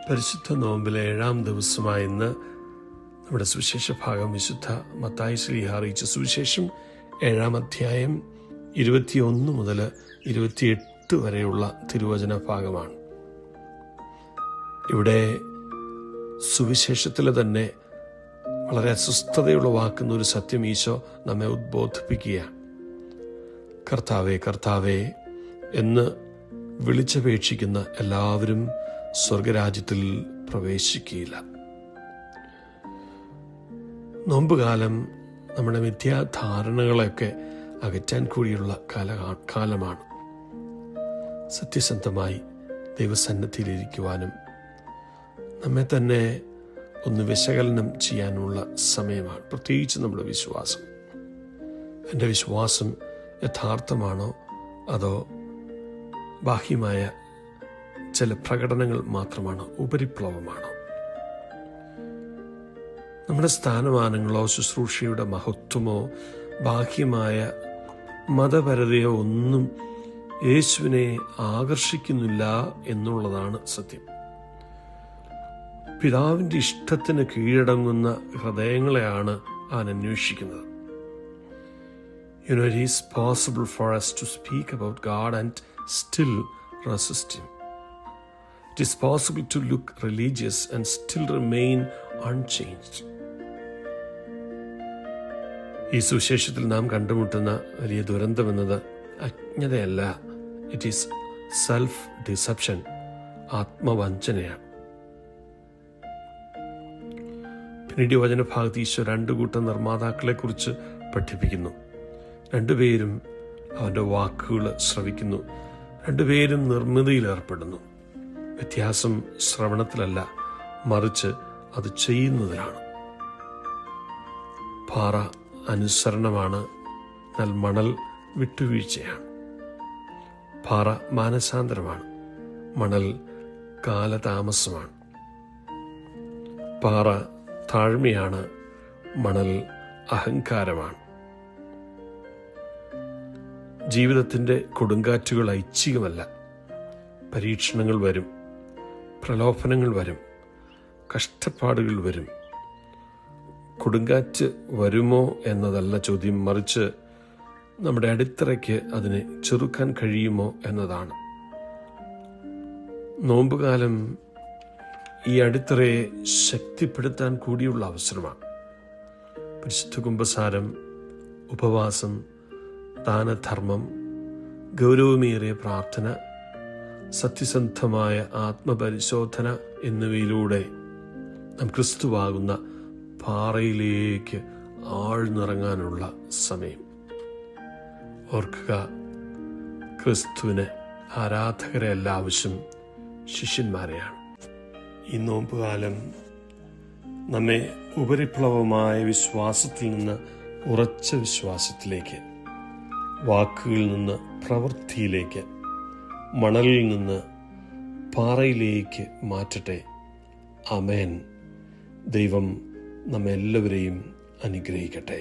പരിശുദ്ധ നോമ്പിലെ 7-ാം ദിവസമായ ഇന്ന് നമ്മുടെ സുവിശേഷ ഭാഗം വിശുദ്ധ മത്തായി ശ്ലീഹ അറിയിച്ച സുവിശേഷം 7-ാം അധ്യായം 21 മുതൽ 28 വരെയുള്ള തിരുവചന ഭാഗമാണ്. ഇവിടെ സുവിശേഷത്തിൽ തന്നെ വളരെ അസ്വസ്ഥതയുളവാക്കുന്ന ഒരു സത്യം ഈശോ നമ്മെ ഉദ്ബോധിപ്പിക്കുകയാണ്. കർത്താവേ കർത്താവേ എന്ന് വിളിച്ചപേക്ഷിക്കുന്ന എല്ലാവരും സ്വർഗരാജ്യത്തിൽ പ്രവേശിക്കുകയില്ല. നോമ്പുകാലം നമ്മുടെ മിഥ്യാധാരണകളെയൊക്കെ അകറ്റാൻ കൂടിയുള്ള കാലമാണ്. സത്യസന്ധമായി ദൈവസന്നിധിയിലിരിക്കുവാനും നമ്മെ തന്നെ ഒന്ന് വിശകലനം ചെയ്യാനുള്ള സമയമാണ്. പ്രത്യേകിച്ച് നമ്മുടെ വിശ്വാസം. എൻ്റെ വിശ്വാസം യഥാർത്ഥമാണോ അതോ ബാഹ്യമായ ചില പ്രകടനങ്ങൾ മാത്രമാണോ, ഉപരിപ്ലവമാണോ? നമ്മുടെ സ്ഥാനമാനങ്ങളോ ശുശ്രൂഷയുടെ മഹത്വമോ ബാഹ്യമായ മതപരതയോ ഒന്നും യേശുവിനെ ആകർഷിക്കുന്നില്ല എന്നുള്ളതാണ് സത്യം. പിതാവിൻ്റെ ഇഷ്ടത്തിന് കീഴടങ്ങുന്ന ഹൃദയങ്ങളെയാണ് അവൻ അന്വേഷിക്കുന്നത്. It is possible for us to speak about God and still resist Him. It is possible to look religious and still remain unchanged. ഈ സുവിശേഷത്തിൽ നാം കണ്ടുമുട്ടുന്ന വലിയ ദുരന്തമെന്നത് അജ്ഞതയല്ല, ഇറ്റ് ഈസ് സെൽഫ് ഡിസെപ്ഷൻ, ആത്മവഞ്ചനയാണ്. പിന്നീട് വചനഭാഗത്ത് ഈശോ 2 കൂട്ടം നിർമ്മാതാക്കളെ കുറിച്ച് പഠിപ്പിക്കുന്നു. 2 പേരും അവൻ്റെ വാക്കുകൾ ശ്രവിക്കുന്നു. 2 പേരും നിർമ്മിതിയിലേർപ്പെടുന്നു. വ്യത്യാസം ശ്രവണത്തിലല്ല, മറിച്ച് അത് ചെയ്യുന്നതിലാണ്. പാറ അനുസരണമാണ്, എന്നാൽ മണൽ വിട്ടുവീഴ്ചയാണ്. പാറ മാനസാന്തരമാണ്, മണൽ കാലതാമസമാണ്. പാറ താഴ്മയാണ്, മണൽ അഹങ്കാരമാണ്. ജീവിതത്തിൻ്റെ കൊടുങ്കാറ്റുകൾ ഐച്ഛികമല്ല. പരീക്ഷണങ്ങൾ വരും, പ്രലോഭനങ്ങൾ വരും, കഷ്ടപ്പാടുകൾ വരും. കൊടുങ്കാറ്റ് വരുമോ എന്നതല്ല ചോദ്യം, മറിച്ച് നമ്മുടെ അടിത്തറയ്ക്ക് അതിനെ ചെറുക്കാൻ കഴിയുമോ എന്നതാണ്. നോമ്പുകാലം ഈ അടിത്തറയെ ശക്തിപ്പെടുത്താൻ കൂടിയുള്ള അവസരമാണ്. പരിശുദ്ധ കുമ്പസാരം, ഉപവാസം, ദാനധർമ്മം, ഗൗരവമേറിയ പ്രാർത്ഥന, സത്യസന്ധമായ ആത്മപരിശോധന എന്നിവയിലൂടെ നാം ക്രിസ്തുവാകുന്ന പാറയിലേക്ക് ആഴ്ന്നിറങ്ങാനുള്ള സമയം. ഓർക്കുക, ക്രിസ്തുവിന് ആരാധകരെയല്ല ആവശ്യം, ശിഷ്യന്മാരെയാണ്. ഈ നോമ്പുകാലം നമ്മെ ഉപരിപ്ലവമായ വിശ്വാസത്തിൽ നിന്ന് ഉറച്ച വിശ്വാസത്തിലേക്ക്, വാക്കുകളിൽ നിന്ന് പ്രവൃത്തിയിലേക്ക്, മണലിൽ നിന്ന് പാറയിലേക്ക് മാറ്റട്ടെ. ആമേൻ. ദൈവം നമ്മെല്ലാവരെയും അനുഗ്രഹിക്കട്ടെ.